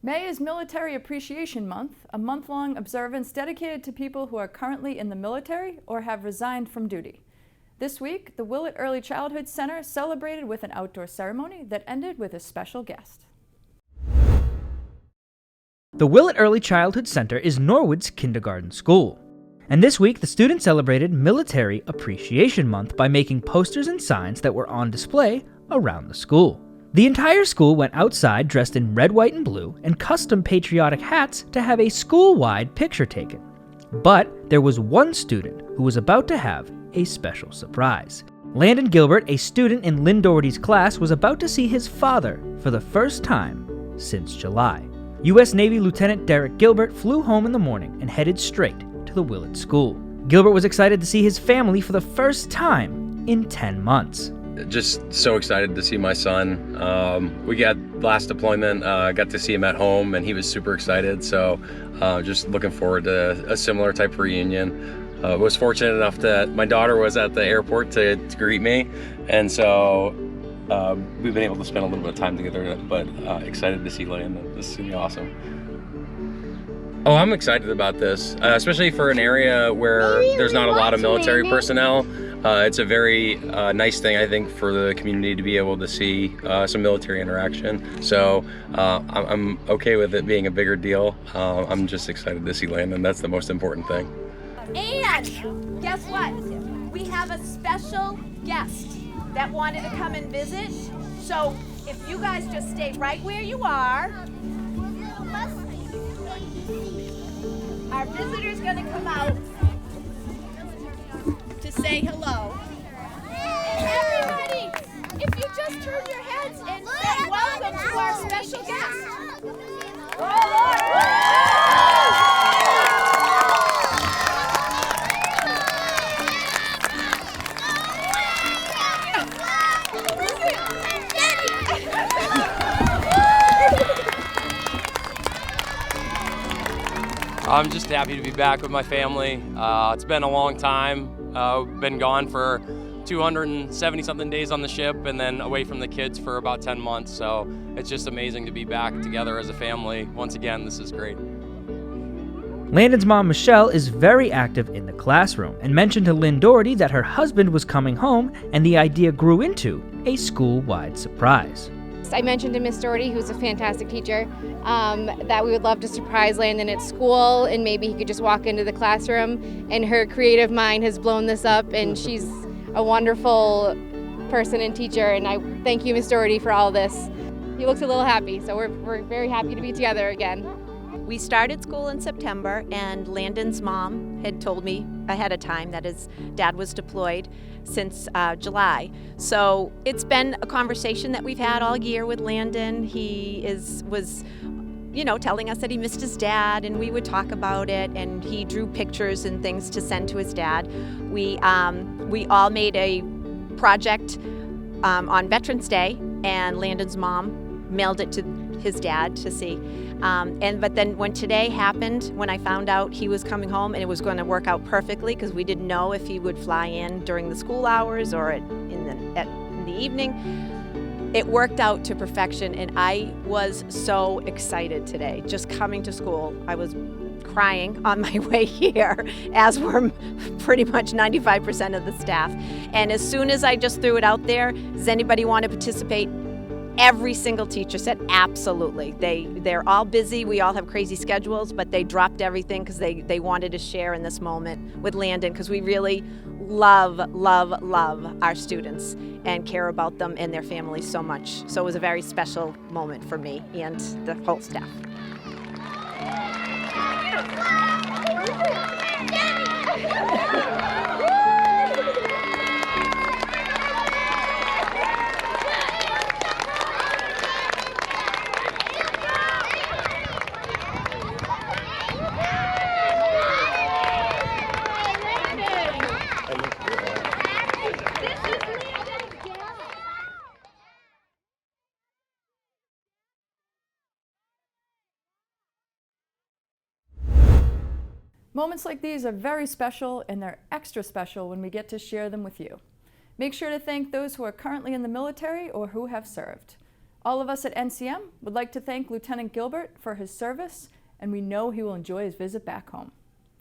May is Military Appreciation Month, a month-long observance dedicated to people who are currently in the military or have resigned from duty. This week, the Willett Early Childhood Center celebrated with an outdoor ceremony that ended with a special guest. The Willett Early Childhood Center is Norwood's kindergarten school. And this week, the students celebrated Military Appreciation Month by making posters and signs that were on display around the school. The entire school went outside dressed in red, white, and blue and custom patriotic hats to have a school-wide picture taken. But there was one student who was about to have a special surprise. Landon Gilbert, a student in Lynn Doherty's class, was about to see his father for the first time since July. U.S. Navy Lieutenant Derek Gilbert flew home in the morning and headed straight to the Willett School. Gilbert was excited to see his family for the first time in 10 months. Just so excited to see my son. We got last deployment, got to see him at home, and he was super excited. So just looking forward to a similar type of reunion. Was fortunate enough that my daughter was at the airport to greet me, and so we've been able to spend a little bit of time together, but excited to see Landon. This is gonna be awesome. Oh, I'm excited about this, especially for an area where there's not a lot of military personnel. It's a very nice thing, I think, for the community to be able to see some military interaction. So I'm okay with it being a bigger deal. I'm just excited to see Landon. That's the most important thing. And guess what? We have a special guest that wanted to come and visit. So if you guys just stay right where you are, our visitor's gonna come out to say hello. And everybody, if you just turn your heads and say welcome to our special guest. I'm just happy to be back with my family. It's been a long time. Been gone for 270-something days on the ship and then away from the kids for about 10 months. So it's just amazing to be back together as a family. Once again, this is great. Landon's mom, Michelle, is very active in the classroom and mentioned to Lynn Doherty that her husband was coming home, and the idea grew into a school-wide surprise. I mentioned to Miss Doherty, who's a fantastic teacher, that we would love to surprise Landon at school, and maybe he could just walk into the classroom, and her creative mind has blown this up, and she's a wonderful person and teacher, and I thank you, Miss Doherty, for all this. He looks a little happy, so we're very happy to be together again. We started school in September, and Landon's mom had told me ahead of time that his dad was deployed since July. So it's been a conversation that we've had all year with Landon. He was telling us that he missed his dad, and we would talk about it, and he drew pictures and things to send to his dad. We all made a project on Veterans Day, and Landon's mom mailed it to his dad to see. But then when today happened, when I found out he was coming home and it was going to work out perfectly, because we didn't know if he would fly in during the school hours or in the evening, it worked out to perfection, and I was so excited today. Just coming to school, I was crying on my way here, as were pretty much 95% of the staff. And as soon as I just threw it out there, does anybody want to participate? Every single teacher said absolutely. They're all busy. We all have crazy schedules, but they dropped everything because they wanted to share in this moment with Landon, because we really love our students and care about them and their families so much. So it was a very special moment for me and the whole staff. Moments like these are very special, and they're extra special when we get to share them with you. Make sure to thank those who are currently in the military or who have served. All of us at NCM would like to thank Lieutenant Gilbert for his service, and we know he will enjoy his visit back home.